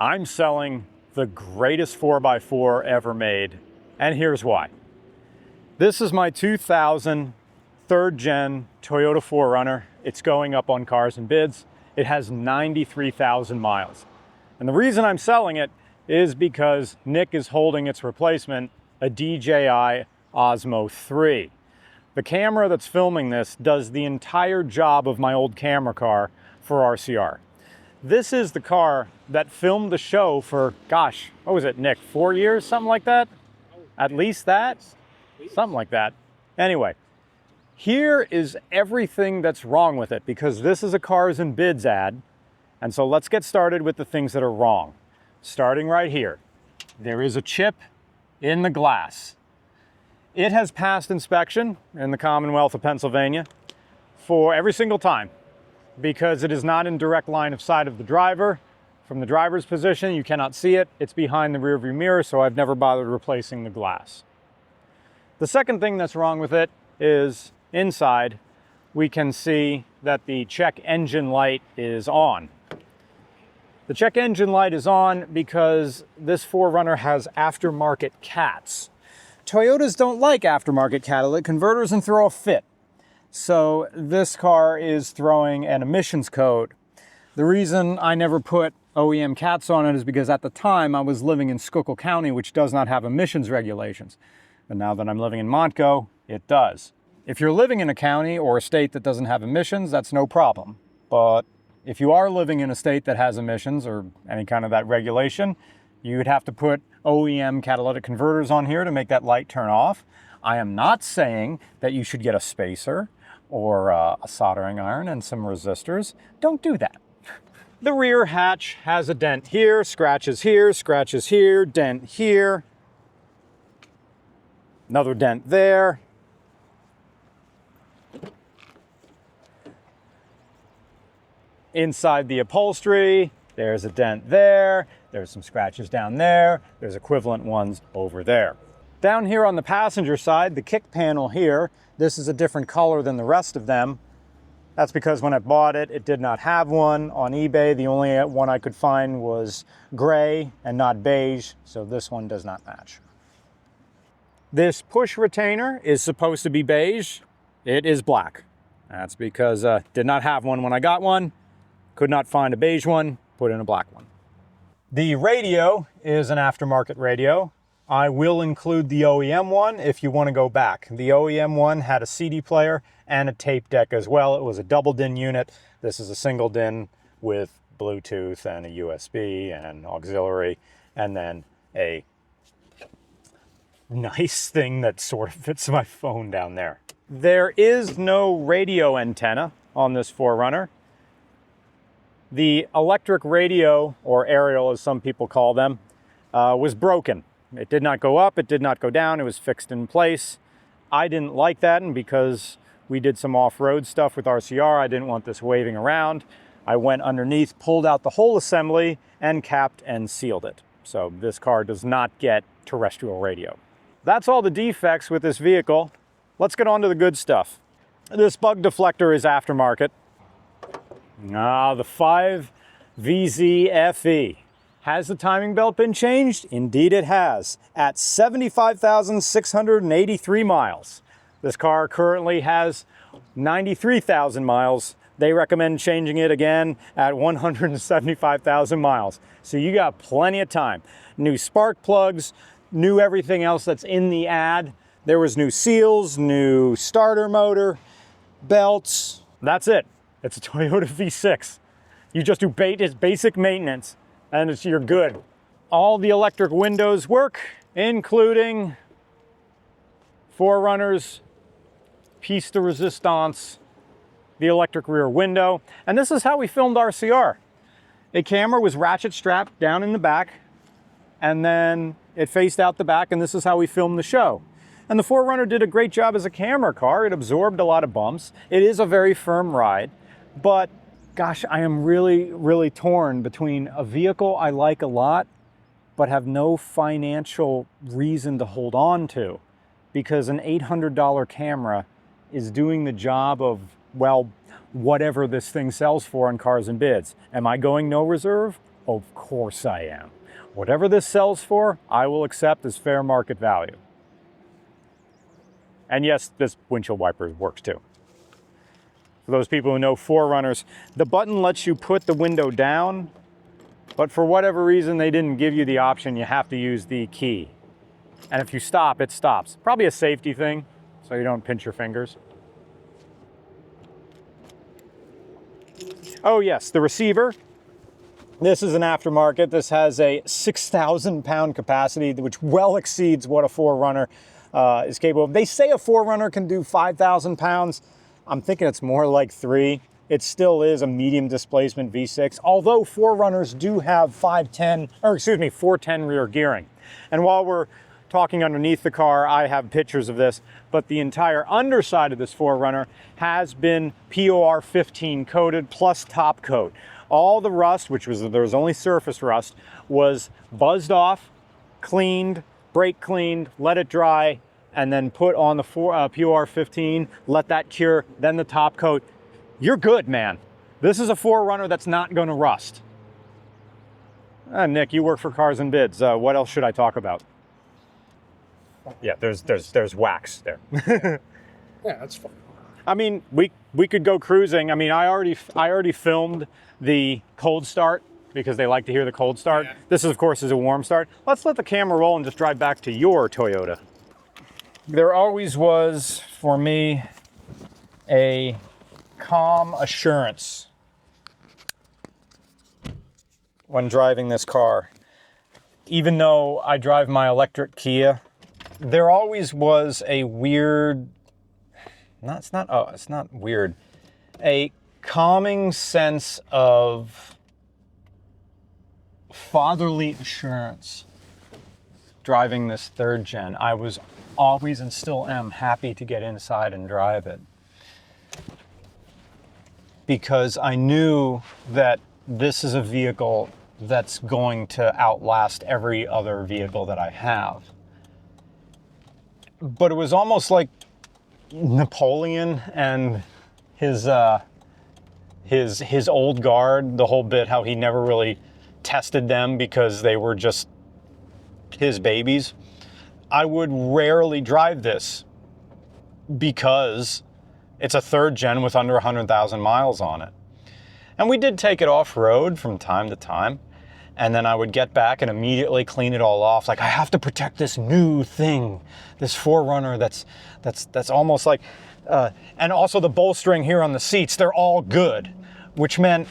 I'm selling the greatest 4x4 ever made, and here's why. This is my 2000 third gen Toyota 4Runner. It's going up on Cars and Bids. It has 93,000 miles. And the reason I'm selling it is because Nick is holding its replacement, a DJI Osmo 3. The camera that's filming this does the entire job of my old camera car for RCR. This is the car that filmed the show for, gosh, what was it, Nick, 4 years, something like that? At least that? Something like that. Anyway, here is everything that's wrong with it, because this is a Cars and Bids ad. And so let's get started with the things that are wrong. Starting right here. There is a chip in the glass. It has passed inspection in the Commonwealth of Pennsylvania for every single time, because it is not in direct line of sight of the driver. From the driver's position, you cannot see it. It's behind the rearview mirror, so I've never bothered replacing the glass. The second thing that's wrong with it is inside, we can see that the check engine light is on. The check engine light is on because this 4Runner has aftermarket cats. Toyotas don't like aftermarket catalytic converters and throw a fit. So this car is throwing an emissions code. The reason I never put OEM cats on it is because at the time I was living in Schuylkill County, which does not have emissions regulations. But now that I'm living in Montco, it does. If you're living in a county or a state that doesn't have emissions, that's no problem. But if you are living in a state that has emissions or any kind of that regulation, you would have to put OEM catalytic converters on here to make that light turn off. I am not saying that you should get a spacer or a soldering iron and some resistors. Don't do that. The rear hatch has a dent here, scratches here, dent here. Another dent there. Inside the upholstery, there's a dent there. There's some scratches down there. There's equivalent ones over there. Down here on the passenger side, the kick panel here, this is a different color than the rest of them. That's because when I bought it, it did not have one. On eBay, the only one I could find was gray and not beige, so this one does not match. This push retainer is supposed to be beige. It is black. That's because did not have one when I got one. Could not find a beige one, put in a black one. The radio is an aftermarket radio. I will include the OEM one if you want to go back. The OEM one had a CD player and a tape deck as well. It was a double DIN unit. This is a single DIN with Bluetooth and a USB and auxiliary, and then a nice thing that sort of fits my phone down there. There is no radio antenna on this 4Runner. The electric radio, or aerial as some people call them, was broken. It did not go up, it did not go down, it was fixed in place. I didn't like that, and because we did some off-road stuff with RCR, I didn't want this waving around. I went underneath, pulled out the whole assembly, and capped and sealed it. So this car does not get terrestrial radio. That's all the defects with this vehicle. Let's get on to the good stuff. This bug deflector is aftermarket. The 5VZFE. Has the timing belt been changed? Indeed it has, at 75,683 miles. This car currently has 93,000 miles. They recommend changing it again at 175,000 miles. So you got plenty of time. New spark plugs, new everything else that's in the ad. There was new seals, new starter motor, belts. That's it. It's a Toyota V6. You just do basic maintenance and you're good. All the electric windows work, including 4Runner's piece de resistance, the electric rear window. And this is how we filmed RCR. A camera was ratchet strapped down in the back, and then it faced out the back, and this is how we filmed the show. And the 4Runner did a great job as a camera car. It absorbed a lot of bumps. It is a very firm ride. But gosh, I am really torn between a vehicle I like a lot, but have no financial reason to hold on to, because an $800 camera is doing the job of, well, whatever this thing sells for on Cars and Bids. Am I going no reserve? Of course I am. Whatever this sells for, I will accept as fair market value. And yes, this windshield wiper works too. For those people who know 4Runners, the button lets you put the window down, but for whatever reason, they didn't give you the option. You have to use the key. And if you stop, it stops. Probably a safety thing, so you don't pinch your fingers. Oh yes, the receiver. This is an aftermarket. This has a 6,000 pound capacity, which well exceeds what a 4Runner is capable of. They say a 4Runner can do 5,000 pounds. I'm thinking it's more like 3. It still is a medium displacement V6, although 4Runners do have 410 rear gearing. And while we're talking underneath the car, I have pictures of this, but the entire underside of this 4Runner has been POR 15 coated plus top coat. All the rust, there was only surface rust, was buzzed off, cleaned, brake cleaned, let it dry, and then put on the POR 15, let that cure, then the top coat. You're good, man. This is a 4Runner that's not gonna rust. Nick, you work for Cars and Bids. What else should I talk about? Yeah, there's wax there. Yeah, that's fine. I mean, we could go cruising. I mean, I already filmed the cold start because they like to hear the cold start. Yeah. This, of course, is a warm start. Let's let the camera roll and just drive back to your Toyota. There always was, for me, a calm assurance when driving this car. Even though I drive my electric Kia, there always was a weird, it's not weird, a calming sense of fatherly assurance driving this 3rd gen. I was always, and still am, happy to get inside and drive it, because I knew that this is a vehicle that's going to outlast every other vehicle that I have. But it was almost like Napoleon and his old guard, the whole bit, how he never really tested them because they were just his babies. I would rarely drive this because it's a 3rd gen with under 100,000 miles on it. And we did take it off-road from time to time. And then I would get back and immediately clean it all off. Like, I have to protect this new thing, this 4Runner that's almost like, and also the bolstering here on the seats, they're all good, which meant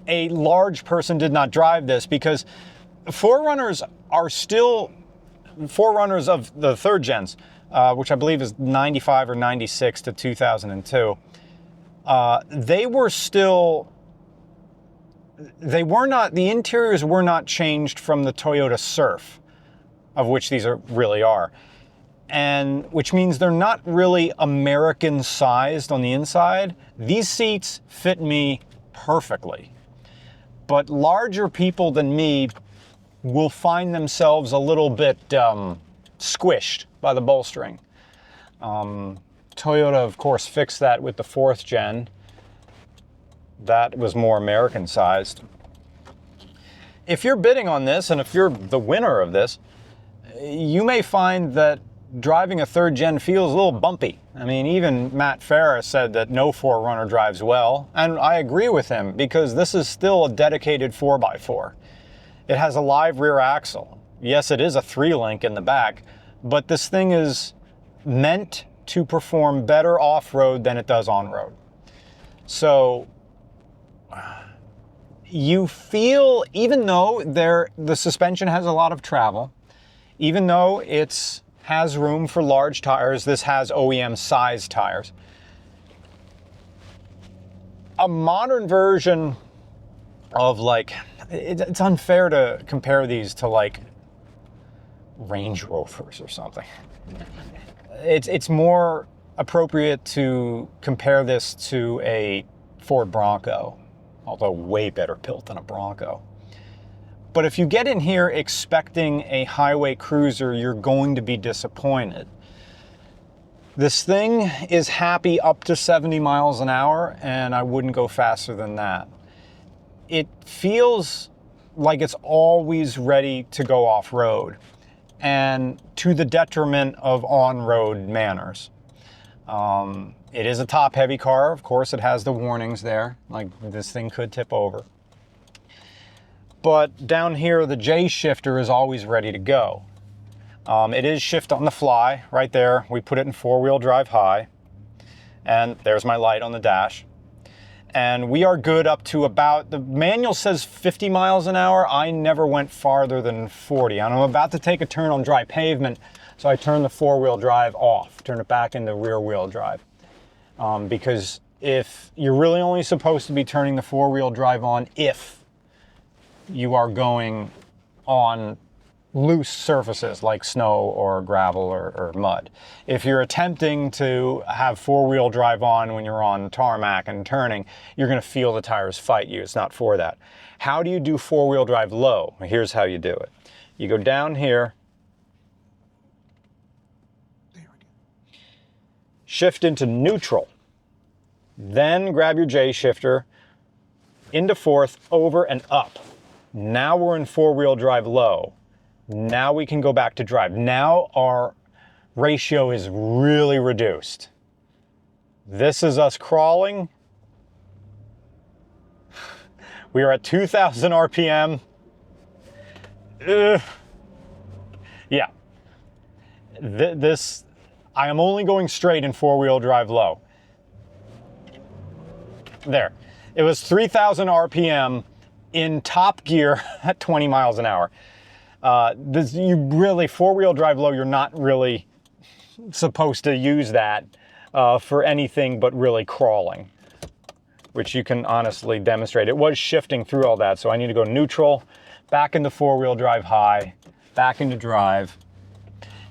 a large person did not drive this, because 4Runners are still 4Runners of the 3rd gens, which I believe is 95 or 96 to 2002. The interiors were not changed from the Toyota Surf, of which these really are. And which means they're not really American sized on the inside. These seats fit me perfectly. But larger people than me will find themselves a little bit squished by the bolstering. Toyota, of course, fixed that with the 4th gen. That was more American sized. If you're bidding on this, and if you're the winner of this, you may find that driving a 3rd gen feels a little bumpy. I mean, even Matt Farah said that no 4Runner drives well, and I agree with him, because this is still a dedicated 4x4. It has a live rear axle. Yes, it is a 3-link in the back, but this thing is meant to perform better off-road than it does on-road. So you feel, even though the suspension has a lot of travel, even though it has room for large tires, this has OEM size tires. A modern version of, like, it's unfair to compare these to like Range Rovers or something. It's more appropriate to compare this to a Ford Bronco, although way better built than a Bronco. But if you get in here expecting a highway cruiser, you're going to be disappointed. This thing is happy up to 70 miles an hour, and I wouldn't go faster than that. It feels like it's always ready to go off-road, and to the detriment of on-road manners. It is a top-heavy car. Of course, it has the warnings there, like this thing could tip over. But down here, the J shifter is always ready to go. It is shift on the fly right there. We put it in 4-wheel drive high, and there's my light on the dash. And we are good up to about, the manual says 50 miles an hour. I never went farther than 40. And I'm about to take a turn on dry pavement, so I turn the 4-wheel drive off, turn it back into rear-wheel drive. Because if you're really only supposed to be turning the 4-wheel drive on if you are going on loose surfaces like snow or gravel or mud. If you're attempting to have 4-wheel drive on when you're on tarmac and turning, you're going to feel the tires fight you. It's not for that. How do you do 4-wheel drive low? Here's how you do it. You go down here, shift into neutral, then grab your J shifter into fourth, over and up. Now we're in 4-wheel drive low. Now we can go back to drive. Now our ratio is really reduced. This is us crawling. We are at 2,000 RPM. Yeah. I am only going straight in 4-wheel drive low. There. It was 3,000 RPM in top gear at 20 miles an hour. You really, 4-wheel drive low, you're not really supposed to use that for anything but really crawling, which you can honestly demonstrate. It was shifting through all that, so I need to go neutral, back into 4-wheel drive high, back into drive.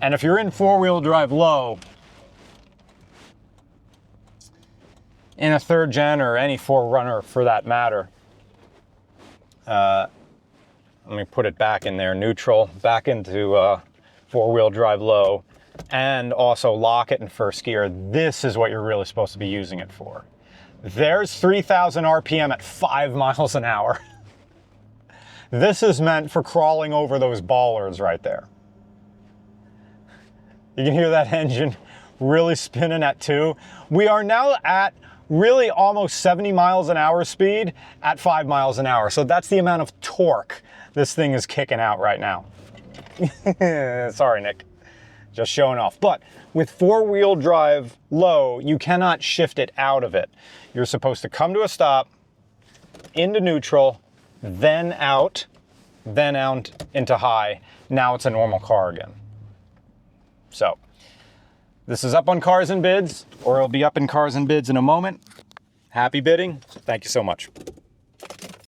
And if you're in 4-wheel drive low, in a 3rd gen or any 4Runner for that matter, let me put it back in there, neutral, back into 4-wheel drive low, and also lock it in first gear. This is what you're really supposed to be using it for. There's 3,000 RPM at 5 miles an hour. This is meant for crawling over those bollards right there. You can hear that engine really spinning at 2. We are now at really almost 70 miles an hour speed at 5 miles an hour. So that's the amount of torque this thing is kicking out right now. Sorry, Nick. Just showing off. But with 4-wheel drive low, you cannot shift it out of it. You're supposed to come to a stop, into neutral, then out into high. Now it's a normal car again. So this is up on Cars and Bids, or it'll be up in Cars and Bids in a moment. Happy bidding. Thank you so much.